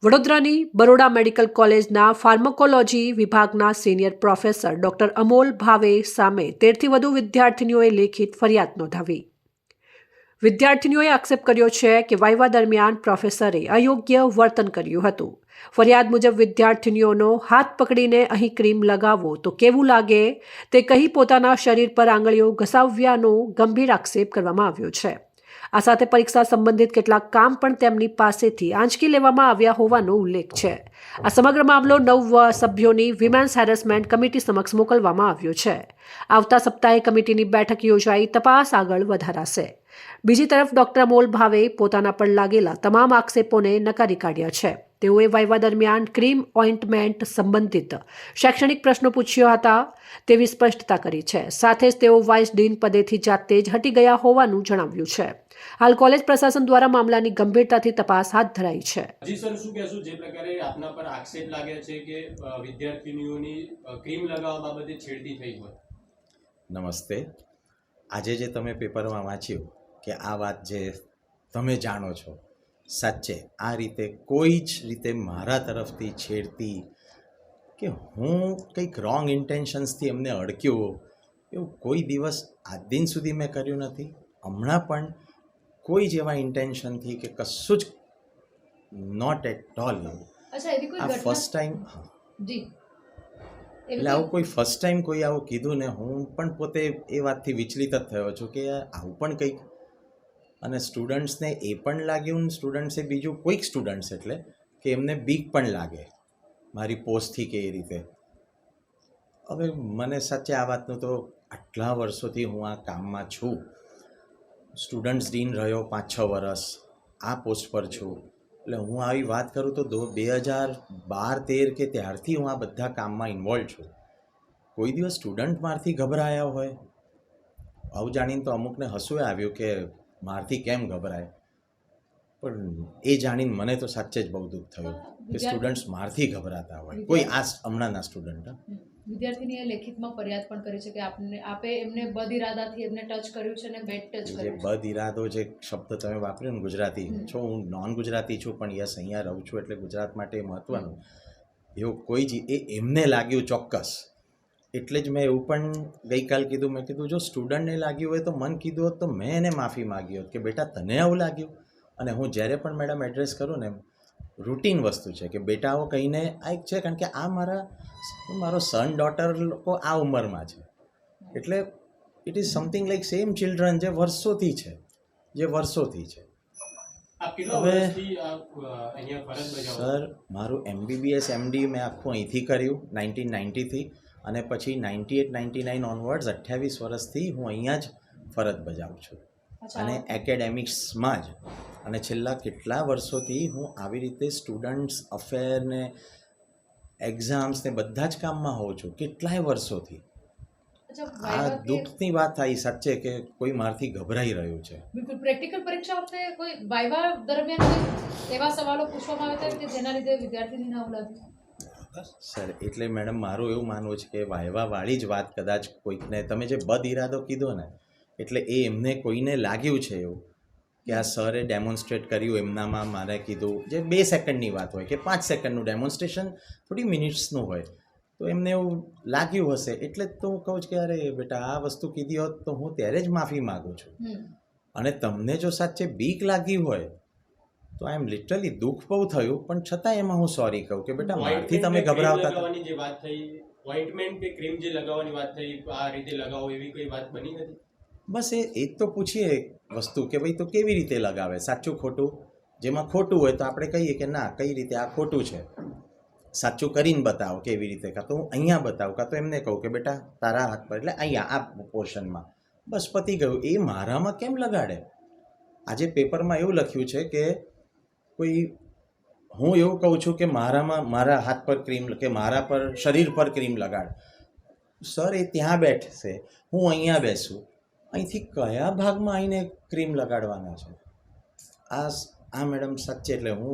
વડોદરાની બરોડા મેડિકલ કોલેજના ફાર્માકોલોજી વિભાગના સિનિયર પ્રોફેસર ડોક્ટર અમોલ ભાવે સામે 13થી વધુ વિદ્યાર્થીનીઓએ લેખિત ફરિયાદ નોંધાવી. વિદ્યાર્થીનીઓએ આક્ષેપ કર્યો છે કે વાઇવા દરમિયાન પ્રોફેસરે અયોગ્ય વર્તન કર્યું હતું. ફરિયાદ મુજબ વિદ્યાર્થીનીઓનો હાથ પકડીને અહીં ક્રીમ લગાવો તો કેવું લાગે તે કહી પોતાના શરીર પર આંગળીઓ ઘસાવ્યાનો ગંભીર આક્ષેપ કરવામાં આવ્યો છે. આ સાથે પરીક્ષા સંબંધિત કેટલાક કામ પણ તેમની પાસેથી આંચકી લેવામાં આવ્યા હોવાનો ઉલ્લેખ છે. આ સમગ્ર મામલો 9 સભ્યોની વિમેન્સ હેરેસમેન્ટ કમિટી સમક્ષ મોકલવામાં આવ્યો છે. આવતા સપ્તાહે કમિટીની બેઠક યોજાઈ તપાસ આગળ વધારાશે. બીજી તરફ ડોક્ટર અમોલ ભાવે પોતાના પર લાગેલા તમામ આક્ષેપોને નકારી કાઢ્યા છે. તેઓએ વાઇવા દરમિયાન ક્રીમ ઓઇન્ટમેન્ટ સંબંધિત શૈક્ષણિક પ્રશ્નો પૂછ્યા હતા તેવી સ્પષ્ટતા કરી છે. સાથે જ તેઓ વાઇસ ડીન પદેથી જાતે જ હટી ગયા હોવાનું જણાવ્યું છે. હાલ કોલેજ પ્રશાસન દ્વારા મામલાની ગંભીરતાથી તપાસ હાથ ધરાઈ છે. જી સર, શું કહેશું જે પ્રકારે આપના પર આક્ષેપ લાગ્યા છે કે વિદ્યાર્થીનીઓની ક્રીમ લગાવવા બાબતે છેડતી થઈ હોય? નમસ્તે. આજે જે તમે પેપરમાં વાંચ્યું કે આ વાત જે તમે જાણો છો, સાચે આ રીતે કોઈ જ રીતે મારા તરફથી છેડતી કે હું કંઈક રોંગ ઇન્ટેન્શન્સથી એમને અડક્યો એવું કોઈ દિવસ આજ દિન સુધી મેં કર્યું નથી. હમણાં પણ કોઈ જ એવા ઇન્ટેન્શનથી કે કશું જ નોટ એટ ઓલ. આ ફર્સ્ટ ટાઈમ એટલે આવું કોઈ ફર્સ્ટ ટાઈમ કોઈ આવું કીધું ને હું પણ પોતે એ વાતથી વિચલિત જ થયો છું કે આવું પણ કંઈક, અને સ્ટુડન્ટ્સને એ પણ લાગ્યું, સ્ટુડન્ટ્સે બીજું કોઈક સ્ટુડન્ટ્સ એટલે કે એમને બીક પણ લાગે મારી પોસ્ટથી કે એ રીતે. હવે મને સાચે આ વાતનું તો આટલા વર્ષોથી હું આ કામમાં છું, સ્ટુડન્ટ્સ ડીન રહ્યો 5-6 વર્ષ, આ પોસ્ટ પર છું, એટલે હું આવી વાત કરું તો 2012-13 કે ત્યારથી હું આ બધા કામમાં ઇન્વોલ્વ છું. કોઈ દિવસ સ્ટુડન્ટ મારથી ગભરાયા હોય આવું જાણીને તો અમુકને હસવું આવ્યું કે મારથી કેમ ગભરાય, પણ એ જાણીને મને તો સાચે જ બહુ દુઃખ થયું કે સ્ટુડન્ટ્સ મારથી ગભરાતા હોય. કોઈ આ હમણાંના સ્ટુડન્ટ વિદ્યાર્થીનીએ લેખિતમાં ફરિયાદ પણ કરી છે કે આપે એમને બદ ઇરાદાથી એમને ટચ કર્યું છે અને બેડ ટચ કર્યું છે. બદ ઇરાદો જે શબ્દ તમે વાપર્યો ને, ગુજરાતી છો, હું નોન ગુજરાતી છું પણ યસ અહીંયા રહું છું એટલે ગુજરાત માટે મહત્ત્વનું. એવું કોઈ જ એમને લાગ્યું ચોક્કસ, એટલે જ મેં એવું પણ ગઈકાલ કીધું. મેં કીધું જો સ્ટુડન્ટને લાગ્યું હોય તો મને કીધું હોત તો મેં એને માફી માગી હોત કે બેટા તને આવું લાગ્યું. અને હું જ્યારે પણ મેડમ એડ્રેસ કરું ને, રૂટીન વસ્તુ છે કે બેટાઓ કહીને આ એક છે, કારણ કે આ મારો સન ડોટર લોકો આ ઉંમરમાં છે, એટલે it is something like same children જે વર્ષોથી છે. હવે સર મારું MBBS MD મેં આખું અહીંથી કર્યું 1990થી, અને પછી 98-99 ઓનવર્ડ્સ 28 વર્ષથી હું અહીંયા જ ફરજ બજાવું છું, અને એકેડેમિક્સમાં જ. અને છેલ્લા કેટલા વર્ષોથી હું આવી રીતે સ્ટુડન્ટ્સ અફેરને એક્ઝામ્સ ને બધા જ કામમાં હોઉં છું, કેટલાય વર્ષોથી. આ દુઃખની વાત થાય સાચે કે કોઈ મારથી ગભરાઈ રહ્યું છે. બિલકુલ. પ્રેક્ટિકલ પરીક્ષા વખતે કોઈ વાઇવા દરમિયાન એવા સવાલો પૂછવામાં આવ્યા હતા કે જેના લીધે વિદ્યાર્થીને આવું લાગ્યું? સર એટલે મેડમ મારું એવું માનવું છે કે વાઇવાવાળી જ વાત કદાચ કોઈકને, તમે જે બદ ઇરાદો કીધો ને, એટલે એ એમને કોઈને લાગ્યું છે એવું કે આ સરે ડેમોન્સ્ટ્રેટ કર્યું એમનામાં, મારે કીધું જે 2 સેકન્ડની વાત હોય કે 5 સેકન્ડનું ડેમોન્સ્ટ્રેશન થોડી મિનિટ્સનું હોય, તો એમને એવું લાગ્યું હશે. એટલે જ તો હું કહું છું કે અરે બેટા આ વસ્તુ કીધી હોત તો હું ત્યારે જ માફી માગું છું. અને તમને જો સાચે બીક લાગી હોય તો આઈ એમ લિટરલી દુઃખ બહુ થયું, પણ છતાં એમાં હું સોરી કહું કે બેટા મારથી તમે ગભરાવતા હતા. જે વાત થઈ ઓઇન્ટમેન્ટ કે ક્રીમ જે લગાવવાની વાત થઈ, આ રીતે લગાવો એવી કોઈ વાત બની નથી? બસ એ જ તો પૂછીએ વસ્તુ કે ભાઈ તો કેવી રીતે લગાવે, સાચું ખોટું. જેમાં ખોટું હોય તો આપણે કહીએ કે ના કઈ રીતે આ ખોટું છે, સાચું કરીને બતાવો કેવી રીતે, કાં તો હું અહીંયા બતાવું, કાં તો એમને કહું કે બેટા તારા હાથ પર એટલે અહીંયા આ પોર્શનમાં, બસ પતી ગયું. એ મારામાં કેમ લગાડે? આજે પેપરમાં એવું લખ્યું છે કે કોઈ, હું એવું કહું છું કે મારા હાથ પર ક્રીમ કે મારા પર શરીર પર ક્રીમ લગાડ. સર એ ત્યાં બેઠશે, હું અહીંયા બેસું, અહીંથી કયા ભાગમાં આવીને ક્રીમ લગાડવાના છે? આ મેડમ સાચે, એટલે હું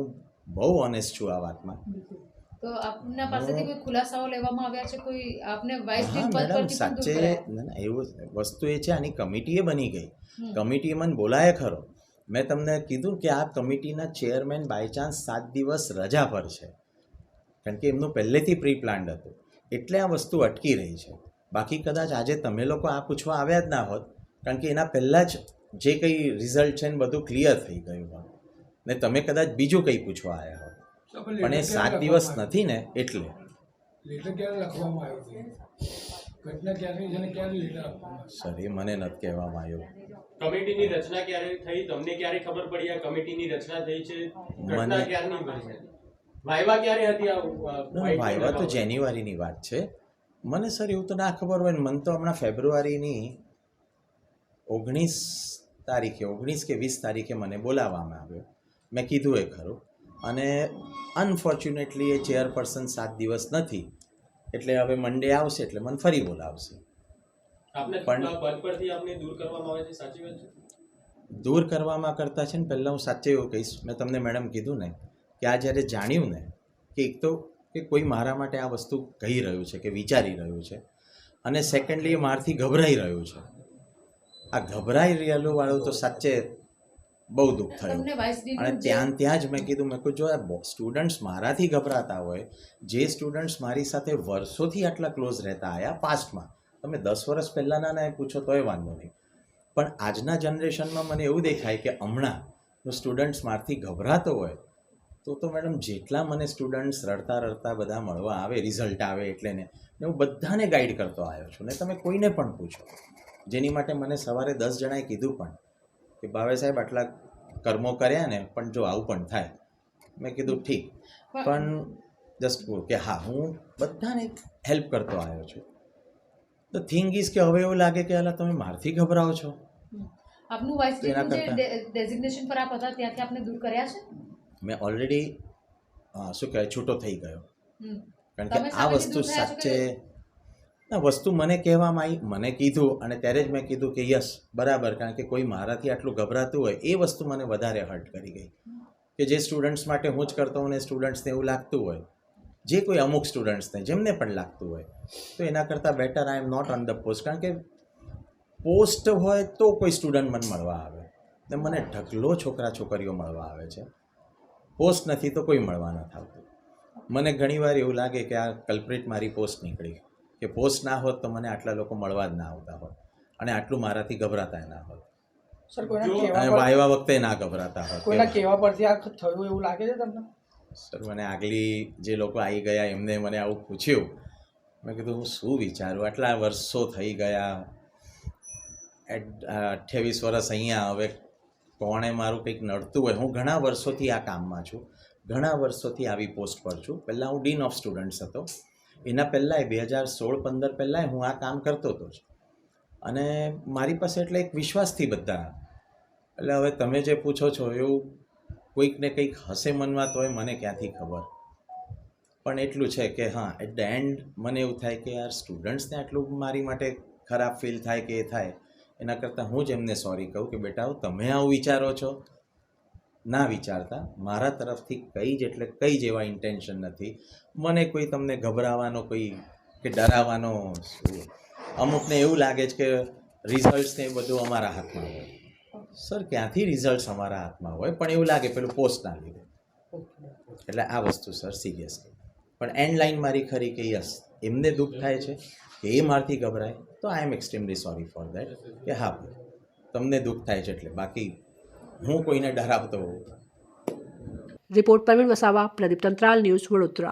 બહુ ઓનેસ્ટ છું આ વાતમાં. તો આપના પાસેથી કોઈ ખુલાસાઓ લેવામાં આવ્યા છે? કોઈ આપને વાઇસ ડીન પદ મેડમ પરથી સાચે ના એવું વસ્તુ એ છે, આની કમિટીએ બની ગઈ, કમિટીએ મને બોલાય ખરો મેં તમને કીધું કે આ કમિટીના ચેરમેન બાય ચાન્સ 7 દિવસ રજા પર છે, કારણ કે એમનું પહેલેથી પ્રી પ્લાન્ડ હતું, એટલે આ વસ્તુ અટકી રહી છે. બાકી કદાચ આજે તમે લોકો આ પૂછવા આવ્યા જ ના હોત, કારણ કે એના પહેલાં જ જે કંઈ રિઝલ્ટ છે ને બધું ક્લિયર થઈ ગયું હોત ને તમે કદાચ બીજું કંઈ પૂછવા આવ્યા હોત, પણ એ 7 દિવસ નથી ને એટલે. લેટર ક્યારે લખવામાં આવ્યું છે? ઘટના ક્યારે છે અને ક્યારે લેટર આપવામાં આવ્યું? સર એ મને નથી કહેવામાં આવ્યું. કમિટીની રચના ક્યારે થઈ, તમને ક્યારે ખબર પડી આ કમિટીની રચના થઈ છે? ઘટના ક્યારની બની છે? વાયવા ક્યારે હતી આ વાયવા તો જાન્યુઆરીની વાત છે. મને સર એવું તો ના ખબર હોય ને, મને તો હમણાં ફેબ્રુઆરીની 19 તારીખે 19 કે 20 તારીખે મને બોલાવવામાં આવ્યો. મેં કીધું એ ખરું, અને અનફોર્ચ્યુનેટલી એ ચેરપર્સન 7 દિવસ નથી, એટલે હવે મંડે આવશે એટલે મને ફરી બોલાવશે. આપને પણ પદ પરથી આપને દૂર કરવામાં આવે છે, સાચી વાત છે? દૂર કરવામાં કરતાં છે ને પહેલાં હું સાચે એવું કહીશ, મેં તમને મેડમ કીધું ને કે આ જ્યારે જાણ્યું ને કે એક તો કે કોઈ મારા માટે આ વસ્તુ કહી રહ્યું છે કે વિચારી રહ્યું છે, અને સેકન્ડલી એ મારાથી ગભરાઈ રહ્યું છે. આ ગભરાઈ રહેલું વાળું તો સાચે બહુ દુઃખ થયું. તમને વાઇસ ડીન અને ત્યાં જ મેં કીધું, મેં કહ્યું જો આ સ્ટુડન્ટ્સ મારાથી ગભરાતા હોય, જે સ્ટુડન્ટ્સ મારી સાથે વર્ષોથી આટલા ક્લોઝ રહેતા આવ્યા પાસ્ટમાં, તમે 10 વર્ષ પહેલાંના ને પૂછો તોય વાંધો નહીં, પણ આજના જનરેશનમાં મને એવું દેખાય કે હમણાં સ્ટુડન્ટ્સ મારથી ગભરાતો હોય તો મેડમ જેટલા મને સ્ટુડન્ટ્સ રડતા રડતા બધા મળવા આવે, રિઝલ્ટ આવે એટલે ને હું બધાને ગાઈડ કરતો આવ્યો છું. ને તમે કોઈને પણ પૂછો, જેની માટે મને સવારે 10 જણાએ કીધું પણ કે ભાવે સાહેબ આટલા કર્મો કર્યા ને પણ જો આવું પણ થાય. મેં કીધું ઠીક, પણ જસ્ટ કહું કે હા હું બધાને હેલ્પ કરતો આવ્યો છું. ધ થિંગ ઇઝ કે હવે એવું લાગે કે અલા તમે મારથી ગભરાઓ છો. આપનું વાઇસ તો એના ડીન જે કરતાં- ડેઝિગ્નેશન પર આપ હતા ત્યાંથી આપને દૂર કર્યા છે? મેં ઓલરેડી શું કહેવાય છૂટો થઈ ગયો, હમ. કારણ તમે કે આ સામેથી વસ્તુ દૂર થયા છો કે- સાચે ના વસ્તુ મને કહેવામાં આવી, મને કીધું અને ત્યારે જ મેં કીધું કે યસ બરાબર, કારણ કે કોઈ મારાથી આટલું ગભરાતું હોય એ વસ્તુ મને વધારે હર્ટ કરી ગઈ, કે જે સ્ટુડન્ટ્સ માટે હું જ કરતો હોઉં ને સ્ટુડન્ટ્સને એવું લાગતું હોય, જે કોઈ અમુક સ્ટુડન્ટ્સને જેમને પણ લાગતું હોય, તો એના કરતાં better I am not on the post. કારણ કે પોસ્ટ હોય તો કોઈ સ્ટુડન્ટ મને મળવા આવે, ને મને ઢગલો છોકરા છોકરીઓ મળવા આવે છે. પોસ્ટ નથી તો કોઈ મળવા નથી આવતું. મને ઘણીવાર એવું લાગે કે આ કલ્પ્રિટ મારી પોસ્ટ નીકળી, કે પોસ્ટ ના હોત તો મને આટલા લોકો મળવા જ ના આવતા હોત અને આટલું મારાથી ગભરાતા ના હોત, સર કોઈના જો- કહેવા અને પર- વાયવા વખતે ના ગભરાતા કોઈના હોત. કહેવા પરથી આ થયું એવું લાગે છે તમને? સર મને આગલી જે લોકો આવી ગયા એમને મને આવું પૂછ્યું, મેં કીધું હું શું વિચારું, આટલા વર્ષો થઈ ગયા, 28 વર્ષ અહીંયા, હવે કોણે મારું કંઈક નડતું હોય. હું ઘણા વર્ષોથી આ કામમાં છું, ઘણા વર્ષોથી આવી પોસ્ટ પર છું. પહેલાં હું ડીન ઓફ સ્ટુડન્ટ્સ હતો, એના પહેલાંય 2016-15 પહેલાંય હું આ કામ કરતો હતો જ, અને મારી પાસે એટલે એક વિશ્વાસથી બધા. એટલે હવે તમે જે પૂછો છો એવું કોઈકને કંઈક હશે મનમાં તોય મને ક્યાંથી ખબર, પણ એટલું છે કે હા એટ ધ એન્ડ મને એવું થાય કે યાર સ્ટુડન્ટ્સને આટલું મારી માટે ખરાબ ફીલ થાય કે એ થાય, એના કરતાં હું જ એમને સોરી કહું કે બેટા તમે આવું વિચારો છો, ના વિચારતા. મારા તરફથી કંઈ જ એટલે કંઈ જ એવા ઇન્ટેન્શન નથી. મને કોઈ તમને ગભરાવાનો કોઈ કે ડરાવવાનો, અમુકને એવું લાગે છે કે રિઝલ્ટ્સ ને એ બધું અમારા હાથમાં હોય. સર ક્યાંથી રિઝલ્ટ્સ અમારા હાથમાં હોય, પણ એવું લાગે પેલું પોસ્ટના લીધે. એટલે આ વસ્તુ સર સિરિયસલી, પણ એન્ડ લાઈન મારી ખરી કે યસ એમને દુઃખ થાય છે કે એ મારથી ગભરાય, તો આઈ એમ એક્સ્ટ્રીમલી સોરી ફોર દેટ, કે હા તમને દુઃખ થાય છે એટલે, બાકી હું કોઈને ડરાવતો હોઉં. Report Parveen Vasava, Pradeep Tantral, news Vadodara.